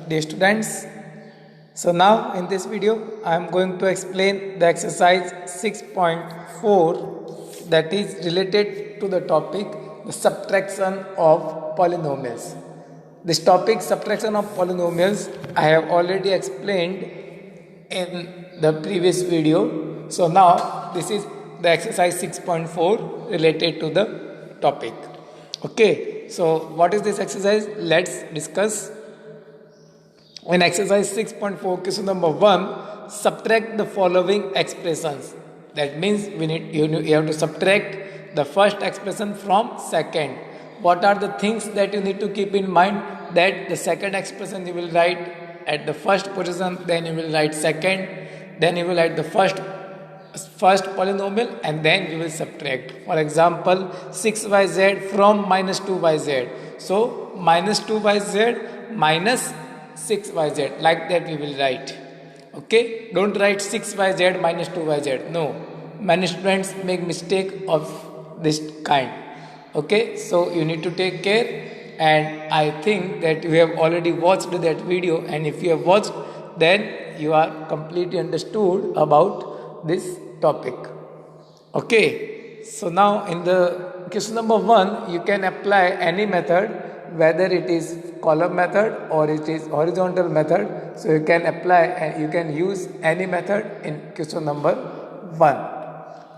Dear students, so now in this video I am going to explain the exercise 6.4 that is related to the topic the subtraction of polynomials. This topic subtraction of polynomials I have already explained in the previous video. So now this is the exercise 6.4 related to the topic. Okay, so what is this exercise? Let's discuss. In exercise 6.4 question number 1, subtract the following expressions. That means you have to subtract the first expression from second. What are the things that you need to keep in mind? That the second expression you will write at the first position, then you will write second, then you will write the first polynomial, and then you will subtract. For example, 6yz from minus 2yz. So minus 2yz minus 6yz, like that we will write. Okay, don't write 6yz minus 2yz. No, many students make mistake of this kind. Okay, so you need to take care, and I think that you have already watched that video, and if you have watched, then you are completely understood about this topic. Okay, so now in the question number 1, you can apply any method, whether it is column method or it is horizontal method. So you can apply and you can use any method in question number 1.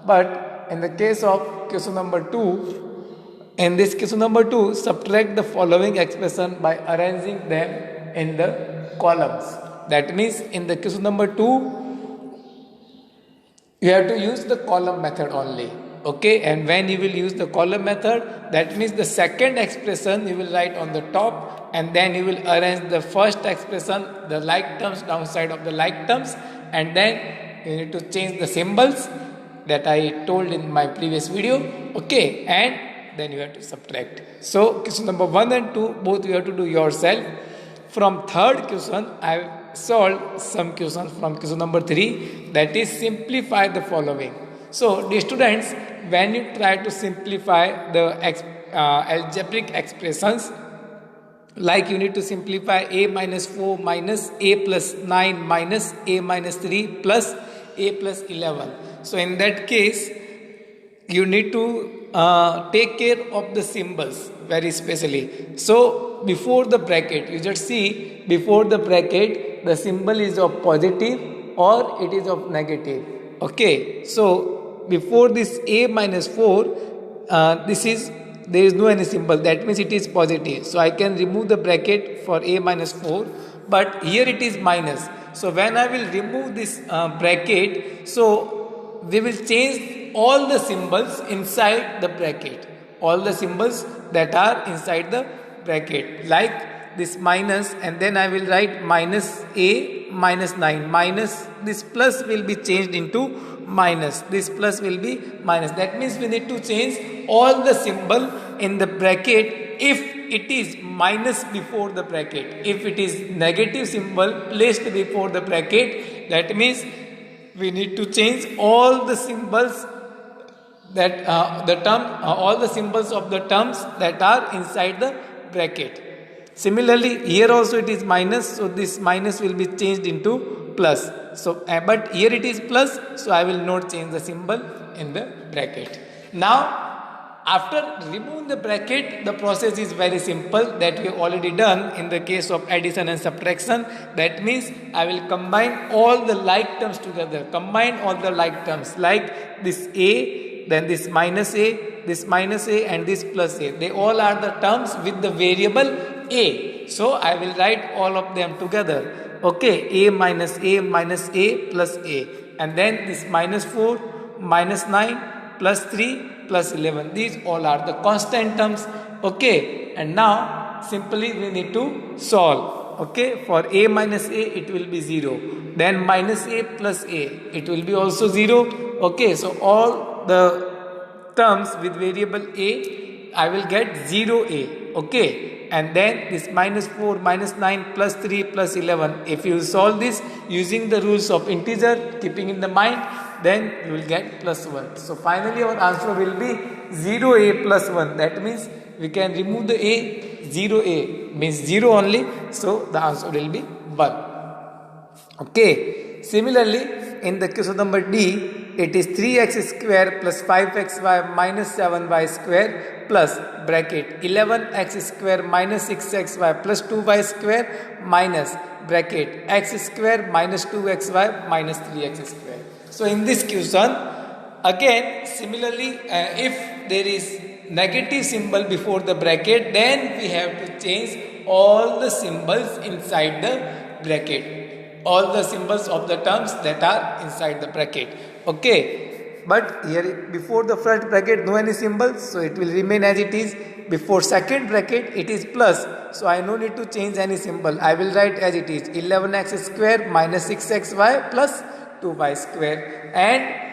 But in the case of question number 2, in this question number 2, subtract the following expression by arranging them in the columns. That means in the question number 2, you have to use the column method only. Okay, and when you will use the column method, that means the second expression you will write on the top, and then you will arrange the first expression, the like terms downside of the like terms, and then you need to change the symbols that I told in my previous video. Okay, and then you have to subtract. So question number 1 and 2 both you have to do yourself. From third question I have solved some questions from question number 3, that is simplify the following. So dear students, when you try to simplify the algebraic expressions, like you need to simplify a minus 4 minus a plus 9 minus a minus 3 plus a plus 11. So in that case, you need to take care of the symbols very specially. So before the bracket, you just see before the bracket the symbol is of positive or it is of negative. Okay, so before this a minus 4, there is no any symbol, that means it is positive. So I can remove the bracket for a minus 4, but here it is minus. So when I will remove this bracket, so we will change all the symbols inside the bracket, all the symbols that are inside the bracket, like this minus, and then I will write minus a minus 9 minus this plus will be changed into minus, this plus will be minus. That means we need to change all the symbol in the bracket if it is minus before the bracket. If it is negative symbol placed before the bracket, that means we need to change all the symbols that all the symbols of the terms that are inside the bracket. Similarly, here also it is minus, so this minus will be changed into plus. So, but here it is plus, so I will not change the symbol in the bracket. Now, after removing the bracket, the process is very simple that we have already done in the case of addition and subtraction. That means I will combine all the like terms together. Combine all the like terms like this a, then this minus a, and this plus a. They all are the terms with the variable a. So I will write all of them together. Okay, a minus a plus a, and then this minus 4 minus 9 plus 3 plus 11. These all are the constant terms. Okay, and now simply we need to solve. Okay, for a minus a it will be 0, then minus a plus a it will be also 0. Okay, so all the terms with variable a I will get 0a. Okay, and then this minus 4 minus 9 plus 3 plus 11, if you solve this using the rules of integer, keeping in the mind, then you will get plus 1. So finally our answer will be 0a plus 1. That means we can remove the a, 0a. means 0 only, so the answer will be 1. Okay, similarly in the question number D, it is 3x square plus 5xy minus 7y square plus bracket 11x square minus 6xy plus 2y square minus bracket x square minus 2xy minus 3x square. So in this question, again similarly, if there is negative symbol before the bracket, then we have to change all the symbols inside the bracket, all the symbols of the terms that are inside the bracket. Okay, but here before the first bracket no any symbol, so it will remain as it is. Before second bracket it is plus, so I no need to change any symbol. I will write as it is 11x square minus 6xy plus 2y square, and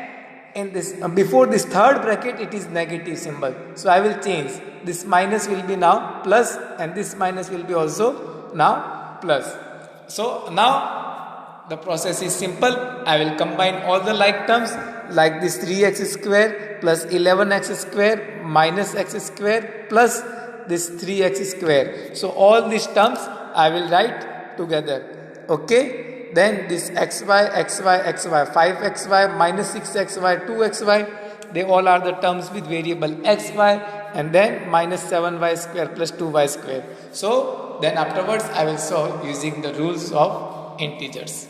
in this before this third bracket it is negative symbol, so I will change. This minus will be now plus and this minus will be also now plus. So now the process is simple. I will combine all the like terms, like this 3x square plus 11x square minus x square plus this 3x square. So all these terms I will write together. Okay, then this xy, xy, xy, 5xy minus 6xy, 2xy, they all are the terms with variable xy, and then minus 7y square plus 2y square. So then afterwards I will solve using the rules of integers.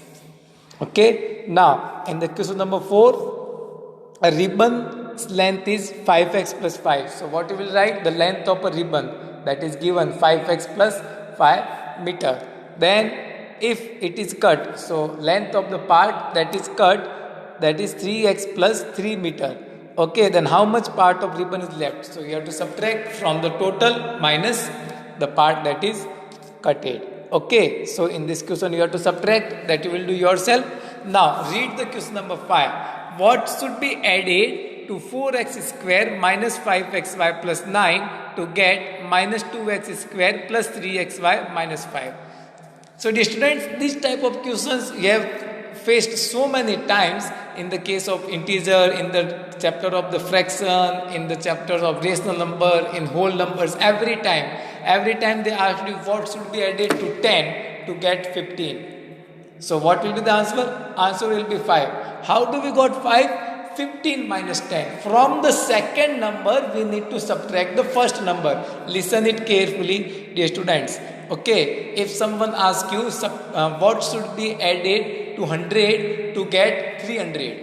Okay, now in the question number 4, a ribbon's length is 5x plus 5. So what you will write? The length of a ribbon, that is given 5x plus 5 meter. Then if it is cut, so length of the part that is cut, that is 3x plus 3 meter. Okay, then how much part of ribbon is left? So you have to subtract from the total minus the part that is cutted. Okay, so in this question you have to subtract, that you will do yourself. Now read the question number 5. What should be added to 4x square minus 5xy plus 9 to get minus 2x square plus 3xy minus 5? So dear students, this type of questions you have faced so many times in the case of integer, in the chapter of the fraction, in the chapters of rational number, in whole numbers. Every time they ask you what should be added to 10 to get 15. So what will be the answer? Answer will be 5. How do we got 5? 15 minus 10. From the second number we need to subtract the first number. Listen it carefully, dear students. Okay, if someone asks you what should be added to 100 to get 300,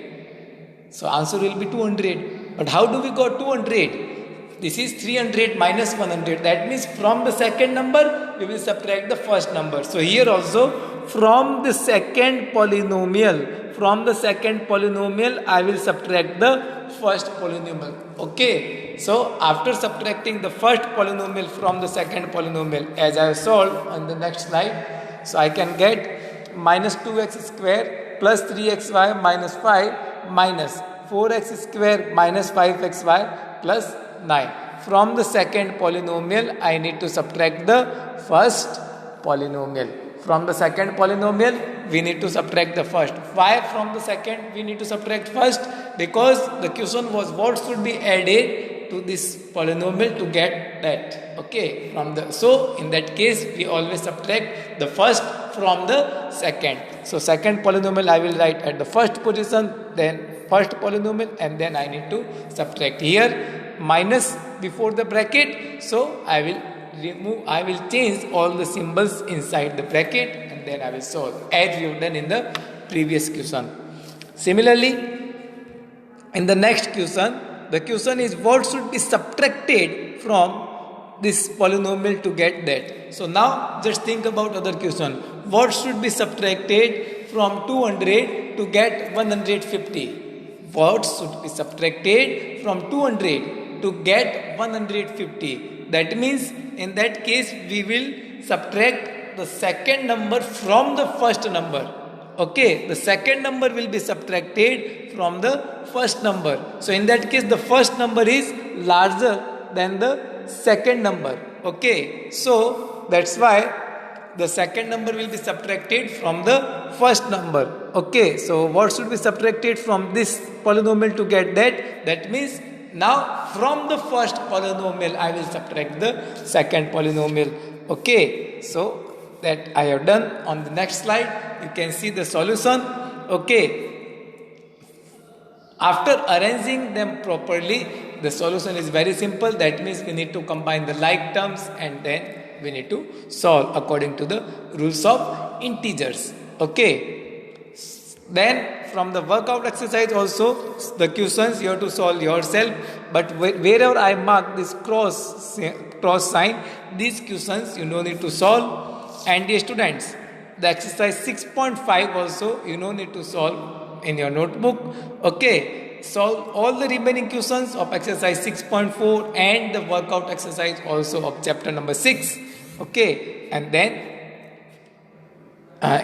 so answer will be 200. But how do we got 200? This is 300 minus 100. That means from the second number we will subtract the first number. So here also from the second polynomial, I will subtract the first polynomial. Okay, so after subtracting the first polynomial from the second polynomial, as I have solved on the next slide, so I can get minus 2x square plus 3xy minus 5 minus 4x square minus 5xy plus 9. From the second polynomial I need to subtract the first polynomial. From the second polynomial we need to subtract the first. Why from the second we need to subtract first? Because the question was what should be added to this polynomial to get that. Okay, so in that case we always subtract the first from the second. So second polynomial I will write at the first position, then first polynomial, and then I need to subtract. Here minus before the bracket, so I will change all the symbols inside the bracket, and then I will solve as we have done in the previous question. Similarly, in the next question, the question is what should be subtracted from this polynomial to get that. So now just think about other question. What should be subtracted from 200 to get 150? What should be subtracted from 200 to get 150? That means in that case we will subtract the second number from the first number. Okay, the second number will be subtracted from the first number. So in that case the first number is larger than the second number. Okay, so that's why the second number will be subtracted from the first number. Okay, so what should be subtracted from this polynomial to get that? That means now from the first polynomial I will subtract the second polynomial. Okay, so that I have done. On the next slide, you can see the solution. Okay, after arranging them properly, the solution is very simple. That means we need to combine the like terms and then we need to solve according to the rules of integers. Okay. Then from the workout exercise also, the questions you have to solve yourself. But wherever I mark this cross sign, these questions you don't need to solve. And the students, the exercise 6.5 also you don't need to solve in your notebook. Okay, solve all the remaining questions of exercise 6.4 and the workout exercise also of chapter number 6. Okay, and then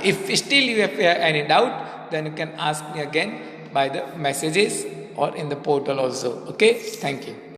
if still you have any doubt, then you can ask me again by the messages or in the portal also. Okay, thank you.